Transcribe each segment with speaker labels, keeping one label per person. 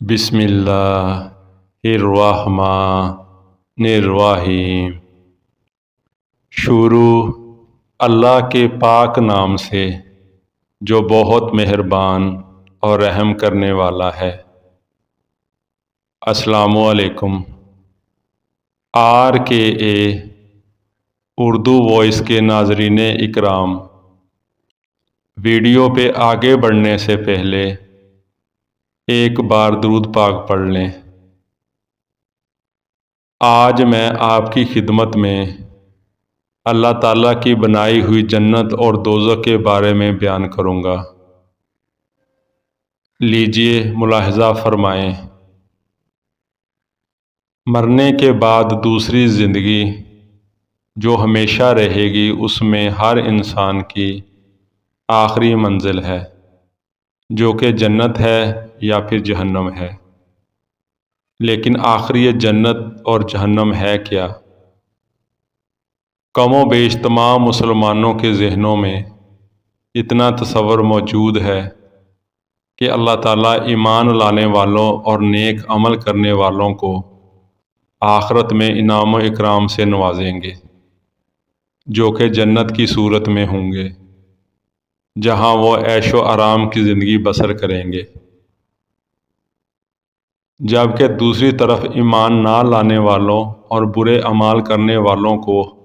Speaker 1: بسم اللہ الرحمن الرحیم۔ شروع اللہ کے پاک نام سے جو بہت مہربان اور رحم کرنے والا ہے۔ السلام علیکم۔ RKA اردو وائس کے ناظرین اکرام، ویڈیو پہ آگے بڑھنے سے پہلے ایک بار درود پاک پڑھ لیں۔ آج میں آپ کی خدمت میں اللہ تعالیٰ کی بنائی ہوئی جنت اور دوزخ کے بارے میں بیان کروں گا۔ لیجئے ملاحظہ فرمائیں۔ مرنے کے بعد دوسری زندگی جو ہمیشہ رہے گی، اس میں ہر انسان کی آخری منزل ہے، جو کہ جنت ہے یا پھر جہنم ہے۔ لیکن آخر یہ جنت اور جہنم ہے کیا؟ کم و بیش تمام مسلمانوں کے ذہنوں میں اتنا تصور موجود ہے کہ اللہ تعالیٰ ایمان لانے والوں اور نیک عمل کرنے والوں کو آخرت میں انعام و اکرام سے نوازیں گے، جو کہ جنت کی صورت میں ہوں گے، جہاں وہ عیش و آرام کی زندگی بسر کریں گے۔ جبکہ دوسری طرف ایمان نہ لانے والوں اور برے اعمال کرنے والوں کو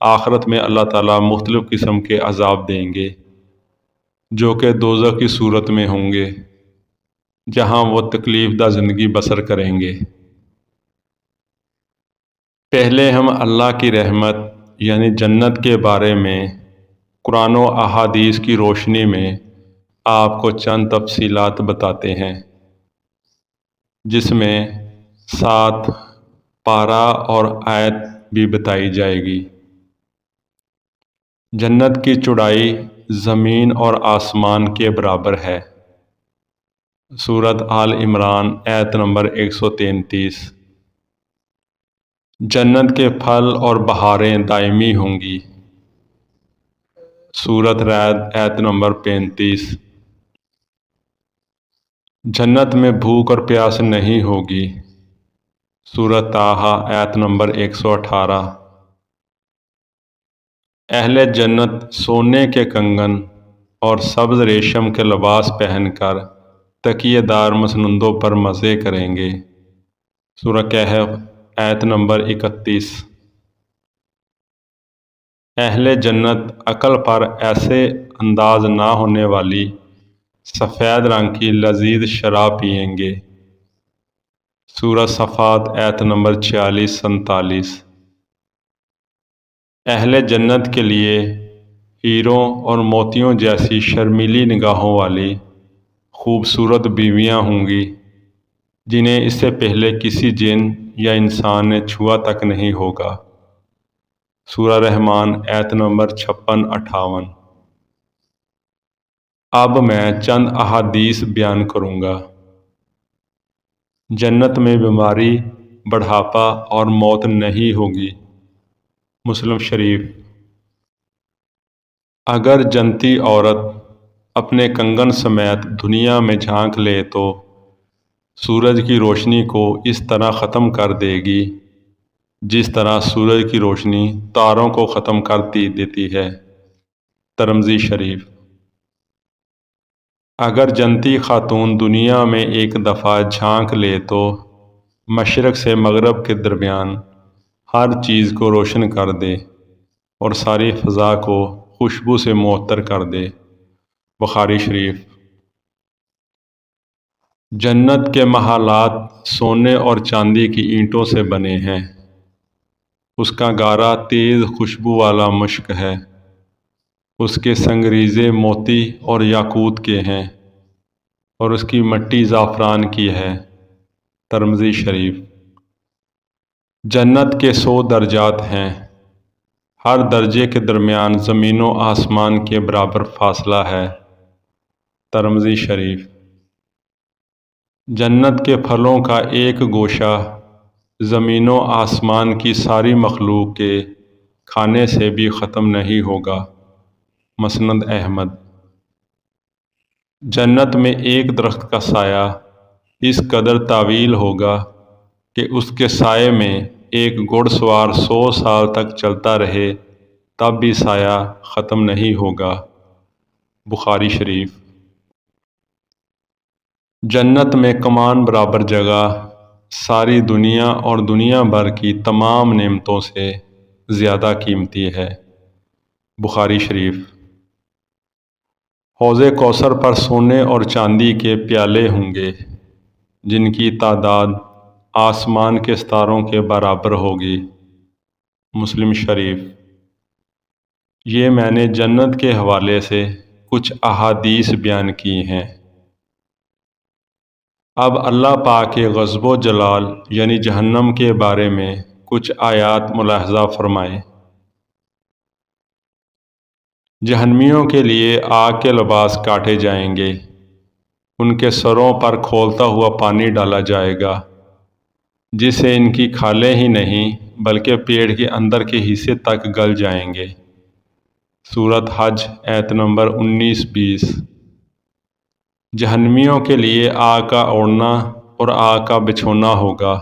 Speaker 1: آخرت میں اللہ تعالیٰ مختلف قسم کے عذاب دیں گے، جو کہ دوزخ کی صورت میں ہوں گے، جہاں وہ تکلیف دہ زندگی بسر کریں گے۔ پہلے ہم اللہ کی رحمت یعنی جنت کے بارے میں قرآن و احادیث کی روشنی میں آپ کو چند تفصیلات بتاتے ہیں، جس میں 7 پارہ اور آیت بھی بتائی جائے گی۔ جنت کی چوڑائی زمین اور آسمان کے برابر ہے۔ سورۃ آل عمران آیت نمبر 133۔ جنت کے پھل اور بہاریں دائمی ہوں گی۔ سورۃ رعد آیت نمبر 35۔ جنت میں بھوک اور پیاس نہیں ہوگی۔ سورۃ طٰہٰ آیت نمبر 118۔ اہل جنت سونے کے کنگن اور سبز ریشم کے لباس پہن کر تکیے دار مسندوں پر مزے کریں گے۔ سورۃ کہف آیت نمبر 31۔ اہل جنت عقل پر ایسے انداز نہ ہونے والی سفید رنگ کی لذیذ شراب پئیں گے۔ سورۃ صافات آیت نمبر 46-47۔ اہل جنت کے لیے ہیروں اور موتیوں جیسی شرمیلی نگاہوں والی خوبصورت بیویاں ہوں گی، جنہیں اس سے پہلے کسی جن یا انسان نے چھوا تک نہیں ہوگا۔ سورہ رحمان آیت نمبر 56-58۔ اب میں چند احادیث بیان کروں گا۔ جنت میں بیماری، بڑھاپا اور موت نہیں ہوگی۔ مسلم شریف۔ اگر جنتی عورت اپنے کنگن سمیت دنیا میں جھانک لے تو سورج کی روشنی کو اس طرح ختم کر دے گی جس طرح سورج کی روشنی تاروں کو ختم کر دیتی ہے۔ ترمذی شریف۔ اگر جنتی خاتون دنیا میں ایک دفعہ جھانک لے تو مشرق سے مغرب کے درمیان ہر چیز کو روشن کر دے اور ساری فضا کو خوشبو سے معطر کر دے۔ بخاری شریف۔ جنت کے محلات سونے اور چاندی کی اینٹوں سے بنے ہیں۔ اس کا گارا تیز خوشبو والا مشک ہے۔ اس کے سنگریزے موتی اور یاقوت کے ہیں اور اس کی مٹی زعفران کی ہے۔ ترمذی شریف۔ جنت کے 100 درجات ہیں۔ ہر درجے کے درمیان زمین و آسمان کے برابر فاصلہ ہے۔ ترمذی شریف۔ جنت کے پھلوں کا ایک گوشہ زمین و آسمان کی ساری مخلوق کے کھانے سے بھی ختم نہیں ہوگا۔ مسند احمد۔ جنت میں ایک درخت کا سایہ اس قدر طویل ہوگا کہ اس کے سائے میں ایک گھڑ سوار 100 سال تک چلتا رہے تب بھی سایہ ختم نہیں ہوگا۔ بخاری شریف۔ جنت میں کمان برابر جگہ ساری دنیا اور دنیا بھر کی تمام نعمتوں سے زیادہ قیمتی ہے۔ بخاری شریف۔ حوض کوثر پر سونے اور چاندی کے پیالے ہوں گے جن کی تعداد آسمان کے ستاروں کے برابر ہوگی۔ مسلم شریف۔ یہ میں نے جنت کے حوالے سے کچھ احادیث بیان کی ہیں۔ اب اللہ پاک کے غضب و جلال یعنی جہنم کے بارے میں کچھ آیات ملاحظہ فرمائیں۔ جہنمیوں کے لیے آگ کے لباس کاٹے جائیں گے، ان کے سروں پر کھولتا ہوا پانی ڈالا جائے گا جس سے ان کی کھالیں ہی نہیں بلکہ پیٹ کے اندر کے حصے تک گل جائیں گے۔ سورۃ حج آیت نمبر 19-20۔ جہنمیوں کے لیے آگ کا اوڑھنا اور آگ کا بچھونا ہوگا۔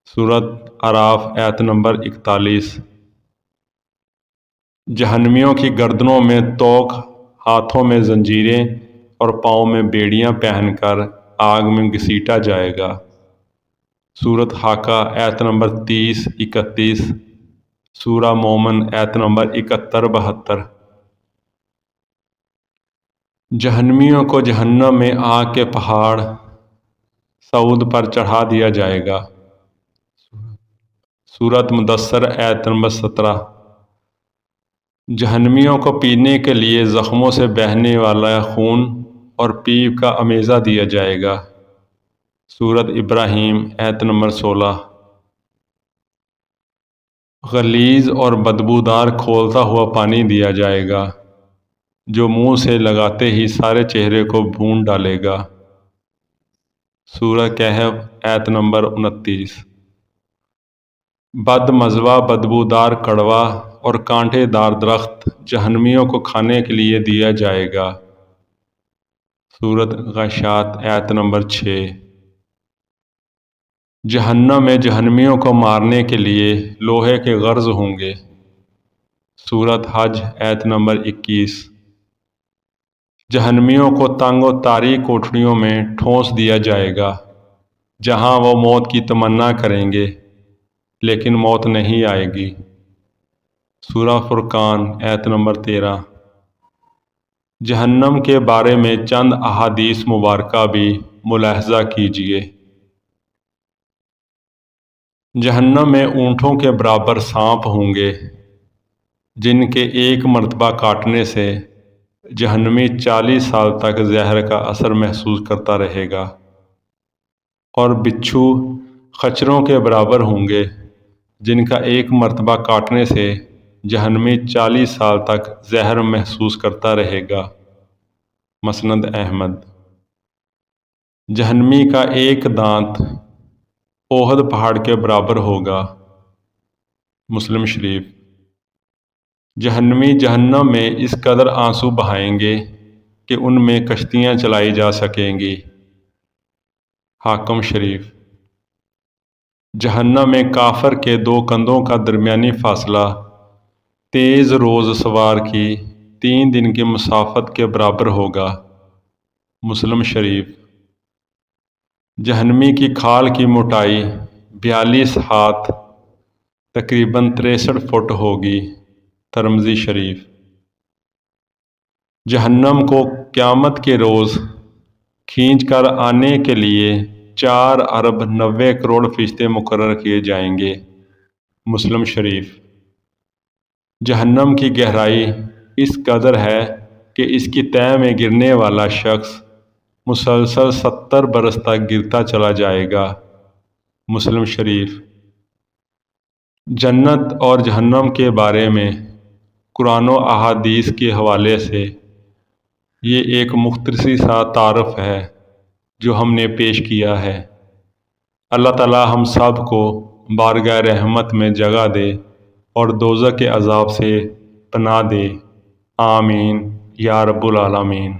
Speaker 1: سورۃ اعراف آیت نمبر 41۔ جہنمیوں کی گردنوں میں توق، ہاتھوں میں زنجیریں اور پاؤں میں بیڑیاں پہن کر آگ میں گھسیٹا جائے گا۔ سورۃ حاقہ آیت نمبر 30-31۔ سورہ مومن آیت نمبر 71-72۔ جہنمیوں کو جہنم میں آگ کے پہاڑ صعود پر چڑھا دیا جائے گا۔ سورۃ مدثر آیت نمبر 17۔ جہنمیوں کو پینے کے لیے زخموں سے بہنے والا خون اور پیپ کا امیزہ دیا جائے گا۔ سورۃ ابراہیم آیت نمبر 16۔ غلیظ اور بدبودار کھولتا ہوا پانی دیا جائے گا جو منہ سے لگاتے ہی سارے چہرے کو بھون ڈالے گا۔ سورہ کہف آیت نمبر 29۔ بد مزہ بدبودار کڑوا اور کانٹے دار درخت جہنمیوں کو کھانے کے لیے دیا جائے گا۔ سورۃ غاشیات آیت نمبر 6۔ جہنم میں جہنمیوں کو مارنے کے لیے لوہے کے غرض ہوں گے۔ سورۃ حج آیت نمبر 21۔ جہنمیوں کو تنگ و تاریک کوٹھریوں میں ٹھونس دیا جائے گا جہاں وہ موت کی تمنا کریں گے لیکن موت نہیں آئے گی۔ سورہ فرقان آیت نمبر 13۔ جہنم کے بارے میں چند احادیث مبارکہ بھی ملاحظہ کیجیے۔ جہنم میں اونٹوں کے برابر سانپ ہوں گے جن کے ایک مرتبہ کاٹنے سے جہنمی 40 سال تک زہر کا اثر محسوس کرتا رہے گا، اور بچھو خچروں کے برابر ہوں گے جن کا ایک مرتبہ کاٹنے سے جہنمی 40 سال تک زہر محسوس کرتا رہے گا۔ مسند احمد۔ جہنمی کا ایک دانت احد پہاڑ کے برابر ہوگا۔ مسلم شریف۔ جہنمی جہنم میں اس قدر آنسو بہائیں گے کہ ان میں کشتیاں چلائی جا سکیں گی۔ حاکم شریف۔ جہنم میں کافر کے 2 کندھوں کا درمیانی فاصلہ تیز روز سوار کی 3 دن کی مسافت کے برابر ہوگا۔ مسلم شریف۔ جہنمی کی کھال کی موٹائی 42 ہاتھ تقریباً 63 فٹ ہوگی۔ ترمذی شریف۔ جہنم کو قیامت کے روز کھینچ کر آنے کے لیے 4 ارب 90 کروڑ فرشتے مقرر کیے جائیں گے۔ مسلم شریف۔ جہنم کی گہرائی اس قدر ہے کہ اس کی تہہ میں گرنے والا شخص مسلسل 70 برس تک گرتا چلا جائے گا۔ مسلم شریف۔ جنت اور جہنم کے بارے میں قرآن و احادیث کے حوالے سے یہ ایک مختصر سا تعارف ہے جو ہم نے پیش کیا ہے۔ اللہ تعالی ہم سب کو بارگاہ رحمت میں جگہ دے اور دوزخ کے عذاب سے پناہ دے۔ آمین یا رب العالمین۔